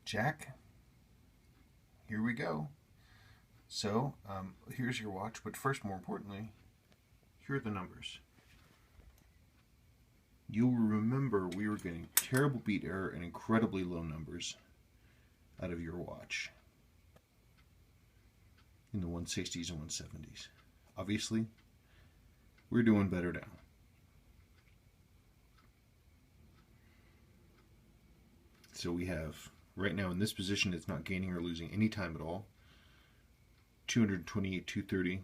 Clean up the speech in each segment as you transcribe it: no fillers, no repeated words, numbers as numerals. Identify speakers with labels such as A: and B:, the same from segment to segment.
A: Jack, here we go. So, here's your watch, but first, more importantly, here are the numbers. You'll remember we were getting terrible beat error and incredibly low numbers out of your watch in the 160s and 170s. Obviously, we're doing better now. So we have, right now in this position, it's not gaining or losing any time at all. 228, 230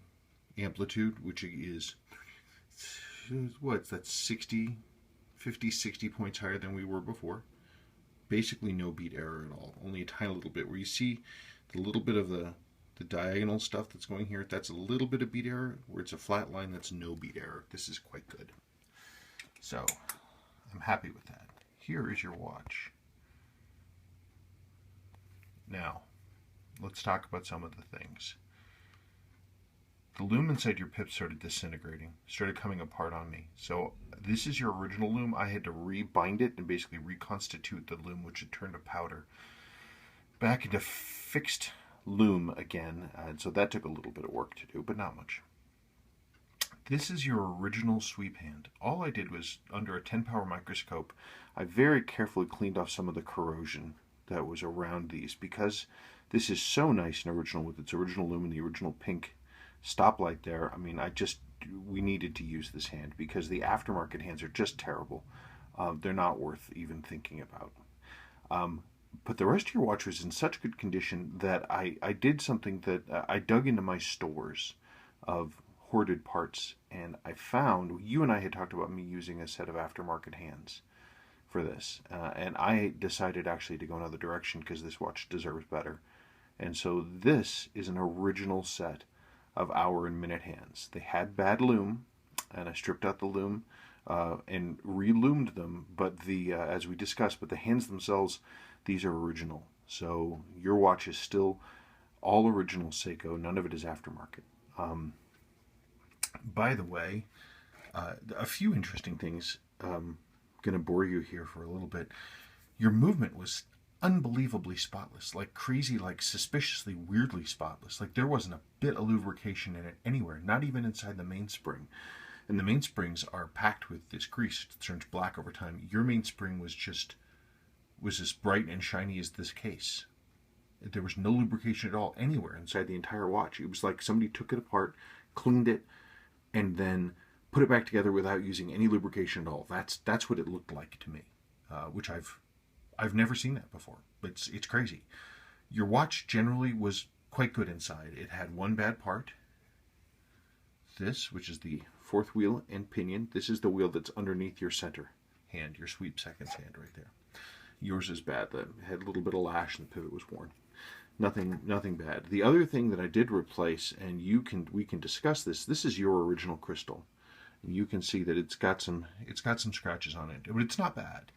A: amplitude, which is, that's 60, 50, 60 points higher than we were before. Basically no beat error at all, only a tiny little bit. Where you see the little bit of the diagonal stuff that's going here, that's a little bit of beat error. Where it's a flat line, that's no beat error. This is quite good. So, I'm happy with that. Here is your watch. Now, let's talk about some of the things. The loom inside your pip started disintegrating, started coming apart on me. So this is your original loom. I had to rebind it and basically reconstitute the loom, which had turned to powder, back into fixed loom again. And so that took a little bit of work to do, but not much. This is your original sweep hand. All I did was, under a 10-power microscope, I very carefully cleaned off some of the corrosion that was around these, because this is so nice and original with its original loom and the original pink stoplight there. I mean, we needed to use this hand because the aftermarket hands are just terrible. They're not worth even thinking about. But the rest of your watch was in such good condition that I did something that I dug into my stores of hoarded parts, and I found, you and I had talked about me using a set of aftermarket hands for this, and I decided actually to go another direction because this watch deserves better. And so this is an original set of hour and minute hands. They had bad loom, and I stripped out the loom and re-loomed them, but as we discussed, but the hands themselves, these are original. So your watch is still all original Seiko. None of it is aftermarket. By the way, a few interesting things. Going to bore you here for a little bit. Your movement was unbelievably spotless, like crazy, like suspiciously, weirdly spotless. Like there wasn't a bit of lubrication in it anywhere, not even inside the mainspring. And the mainsprings are packed with this grease. It turns black over time. Your mainspring was as bright and shiny as this case. There was no lubrication at all anywhere inside the entire watch. It was like somebody took it apart, cleaned it, and then put it back together without using any lubrication at all. That's what it looked like to me, which I've never seen that before. It's crazy. Your watch generally was quite good inside. It had one bad part. This, which is the fourth wheel and pinion. This is the wheel that's underneath your center hand, your sweep seconds hand right there. Yours is bad. It had a little bit of lash and the pivot was worn. Nothing bad. The other thing that I did replace, and we can discuss this. This is your original crystal. You can see that it's got some scratches on it, but it's not bad.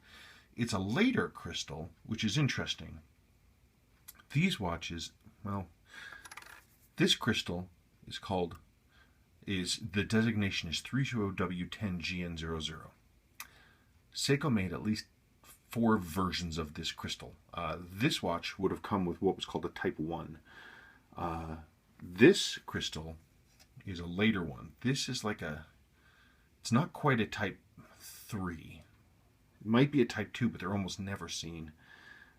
A: It's a later crystal, which is interesting. These watches, well, this crystal the designation is 30W10GN00. Seiko made at least 4 versions of this crystal. This watch would have come with what was called a Type 1. This crystal is a later one. This is it's not quite a Type 3. It might be a Type 2, but they're almost never seen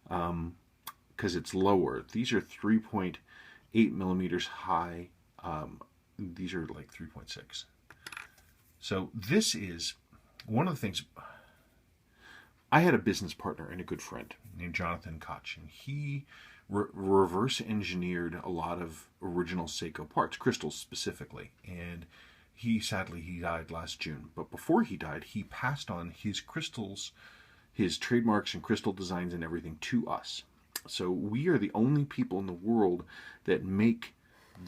A: because it's lower. These are 3.8 millimeters high. These are like 3.6. So this is one of the things. I had a business partner and a good friend named Jonathan Koch, and he reverse engineered a lot of original Seiko parts, crystals specifically, and sadly he died last June. But before he died, he passed on his crystals, his trademarks and crystal designs and everything to us. So we are the only people in the world that make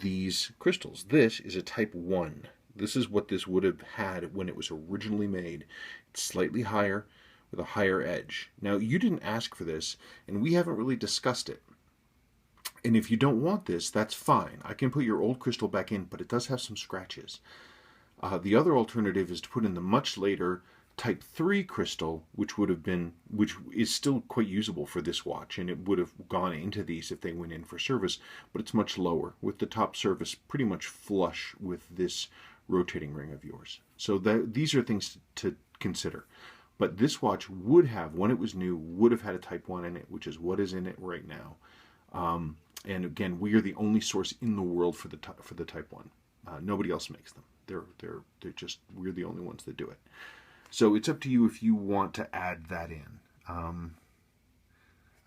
A: these crystals. This is a Type 1. This is what this would have had when it was originally made. It's slightly higher with a higher edge. Now, you didn't ask for this, and we haven't really discussed it. And if you don't want this, that's fine. I can put your old crystal back in, but it does have some scratches. The other alternative is to put in the much later Type 3 crystal, which is still quite usable for this watch, and it would have gone into these if they went in for service, but it's much lower, with the top surface pretty much flush with this rotating ring of yours. So these are things to consider. But this watch would have, when it was new, would have had a Type 1 in it, which is what is in it right now. And again, we are the only source in the world for the Type 1. Nobody else makes them. We're the only ones that do it. So it's up to you if you want to add that in. I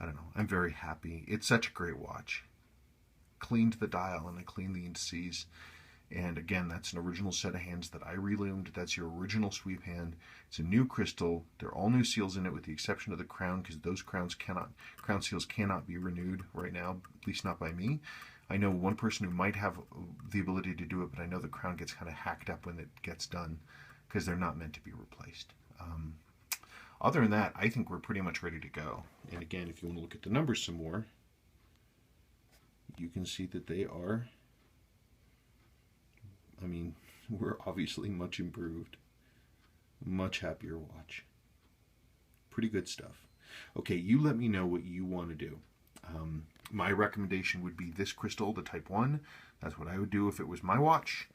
A: don't know. I'm very happy. It's such a great watch. Cleaned the dial and I cleaned the indices. And again, that's an original set of hands that I reloomed. That's your original sweep hand. It's a new crystal. They're all new seals in it with the exception of the crown, because those crown seals cannot be renewed right now, at least not by me. I know one person who might have the ability to do it, but I know the crown gets kind of hacked up when it gets done because they're not meant to be replaced. Other than that, I think we're pretty much ready to go. And again, if you want to look at the numbers some more, you can see that they are, I mean, we're obviously much improved. Much happier watch. Pretty good stuff. Okay, you let me know what you want to do. My recommendation would be this crystal, the Type 1. That's what I would do if it was my watch.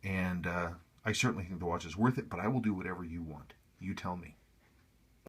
A: And I certainly think the watch is worth it, but I will do whatever you want. You tell me.